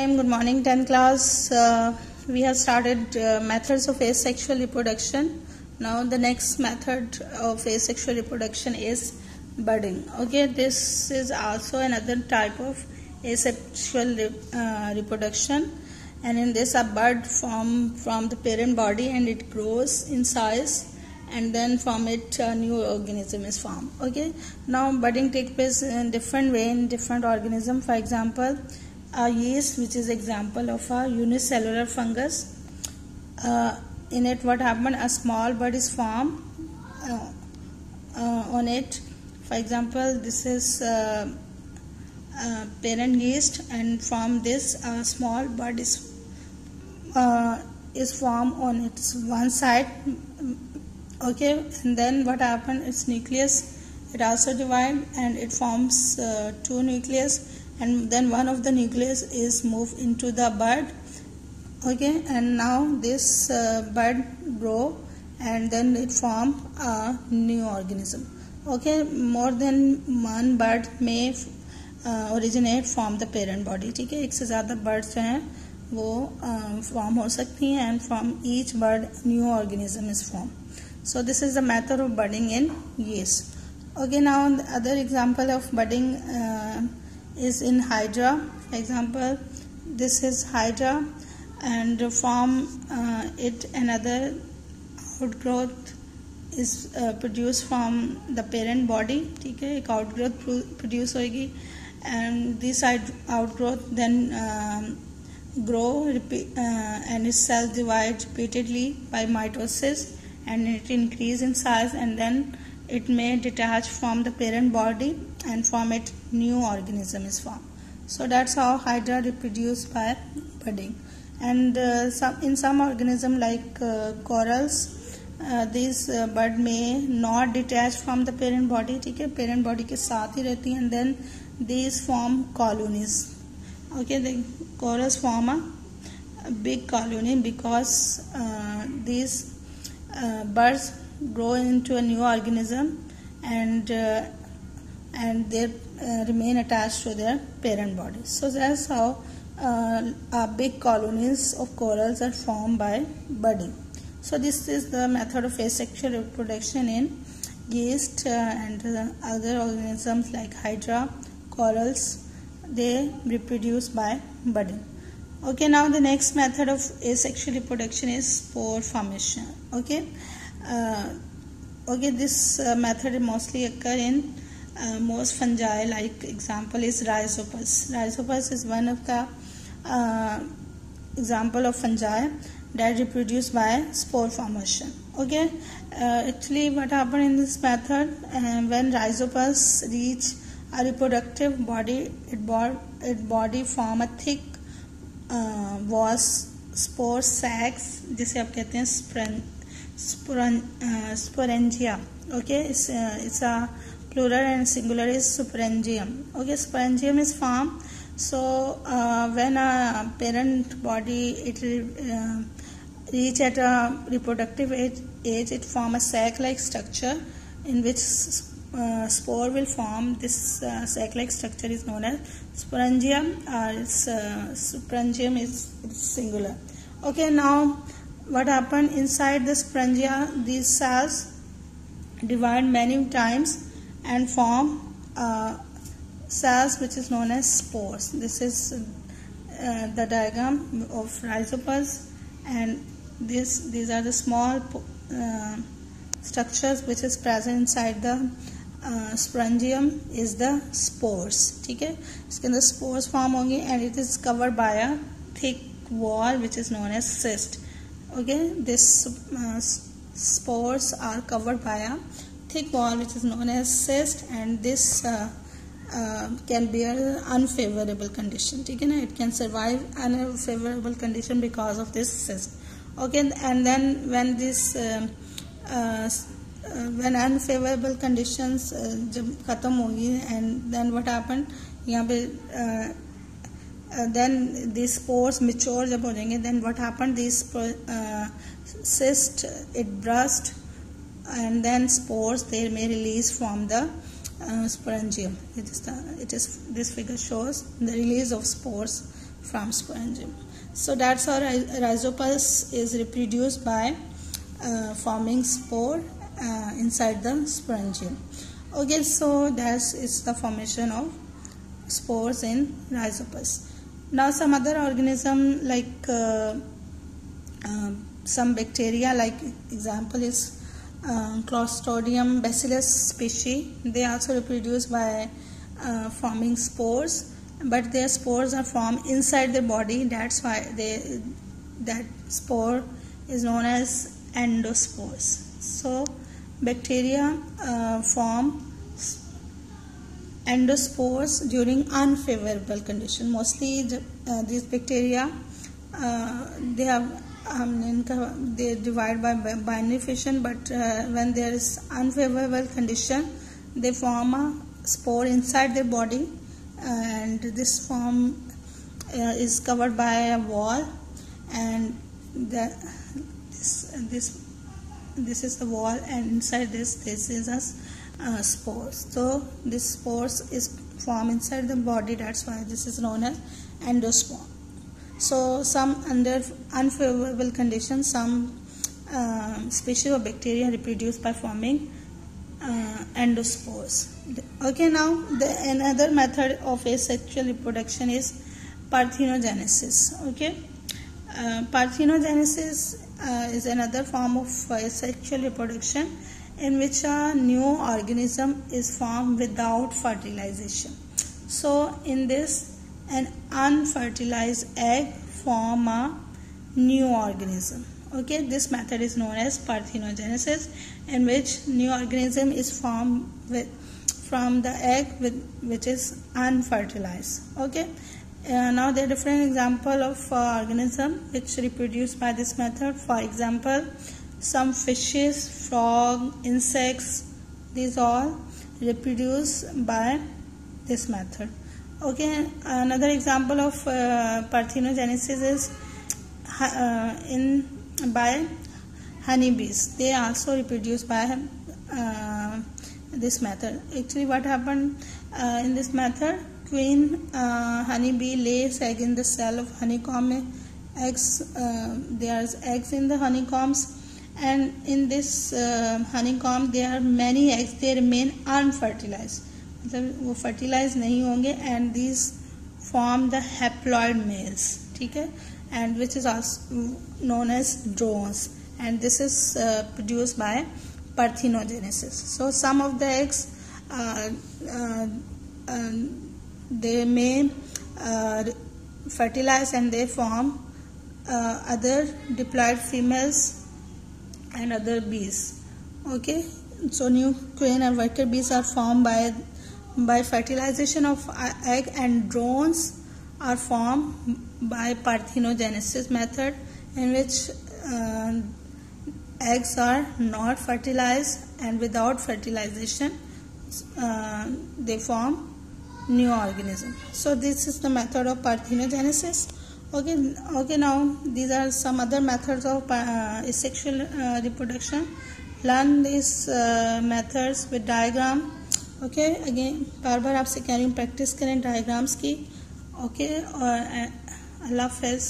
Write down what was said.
time. Good morning, 10th class. We have started methods of asexual reproduction. Now the next method of asexual reproduction is budding. Okay, this is also another type of asexual reproduction, and in this a bud forms from the parent body and it grows in size, and then from it a new organism is formed. Okay, now budding takes place in different way in different organism. For example, a yeast, which is example of a unicellular fungus. In it what happened, a small bud is formed on it. For example, this is parent yeast, and from this a small bud is formed on its one side. Okay, and then what happened, its nucleus, it also divide and it forms two nucleus, and then one of the nucleus is moved into the bud. Okay, and now this bud grow and then it form a new organism. Okay, more than one bud may originate from the parent body. ठीक है, एक से ज़्यादा birds जो हैं वो form हो सकती हैं, and from each bud new organism is formed. So this is the method of budding in yeast. Okay, now the other example of budding is in hydra. For example, this is hydra, and from it another outgrowth is produced from the parent body. ठीक है, एक outgrowth produce होगी, and this outgrowth then grow and its cells divide repeatedly by mitosis, and it increase in size, and then it may detach from the parent body, and from it new organism is formed. So that's how hydra reproduce by budding. And in some organism like corals, these bud may not detach from the parent body. ठीक है, parent body के साथ ही रहती हैं, and then these form colonies. Okay, the corals form a big colony because these birds grow into a new organism, and they remain attached to their parent body. So that's how big colonies of corals are formed by budding. So this is the method of asexual reproduction in yeast and other organisms like hydra, corals. They reproduce by budding. Okay, now the next method of asexual reproduction is spore formation. Okay, this method mostly occur in most fungi. Like example is Rhizopus. Rhizopus is one of the example of fungi that reproduce by spore formation. Okay, actually what happened in this method, when Rhizopus reach a reproductive body, its body form a thick was spore sacs, जिसे आप कहते हैं sporangia. Okay, it's a plural and singular is sporangium. Okay, sporangium is formed. So when a parent body it reach at a reproductive age, it form a sac-like structure in which spore will form. This sac-like structure is known as sporangium. Sporangium is singular. Okay, now what happened inside the sporangia, these cells divide many times and form cells which is known as spores. This is the diagram of Rhizopus, and these are the small structures which is present inside the sporangium is the spores. ठीक है, इसके अंदर spores form होंगे, and it is covered by a thick wall which is known as cyst. Okay, this spores are covered by a thick wall which is known as cyst, and this can bear unfavorable condition. ठीक है ना, it can survive unfavorable condition because of this cyst. Okay, and then when this when unfavorable conditions जब खत्म होगी, and then what happened, यहाँ पे then these spores mature जब हो जाएंगे, then what happened, these cyst it burst, and then spores they may release from the sporangium. It is this figure shows the release of spores from sporangium. So that's how Rhizopus is reproduced by forming spore inside the sporangium. Okay, so that is the formation of spores in Rhizopus. Now some other organism like some bacteria, like example is Clostridium bacillus species. They also reproduce by forming spores, but their spores are formed inside the body. That's why that spore is known as endospores. So bacteria form endospores during unfavorable condition. Mostly these bacteria they have they divide by binary fission, but when there is unfavorable condition, they form a spore inside their body, and this form is covered by a wall, and this is the wall, and inside this is a spores. So this spores is formed inside the body. That's why this is known as endospore. So some under unfavorable conditions, some species of bacteria reproduce by forming endospores. Okay, now another method of asexual reproduction is parthenogenesis. Okay, parthenogenesis is another form of asexual reproduction in which a new organism is formed without fertilization. So in this, an unfertilized egg form a new organism. Okay, this method is known as parthenogenesis, in which new organism is formed from the egg which is unfertilized. Okay, now there are different examples of organism which reproduce by this method. For example, some fishes, frog, insects, these all reproduce by this method. Okay, another example of parthenogenesis is by honeybees. They also reproduce by this method. Actually, what happened in this method? Queen honeybee lays egg in the cell of honeycomb. Eggs, there are eggs in the honeycombs, and in this honeycomb there are many eggs. They remain unfertilized. वो fertilize नहीं होंगे, and these form the haploid males. ठीक है, and which is known as drones, and this is produced by parthenogenesis. So some of the eggs they may fertilize and they form other diploid females and other bees. Okay, so new queen and worker bees are formed by fertilization of egg, and drones are formed by parthenogenesis method, in which eggs are not fertilized, and without fertilization they form new organism. So this is the method of parthenogenesis. Okay, now these are some other methods of asexual reproduction. Learn these methods with diagram. Okay, again बार बार आपसे कह रही हूँ practice करें diagrams की. Okay, और अल्लाह हाफ़िज़.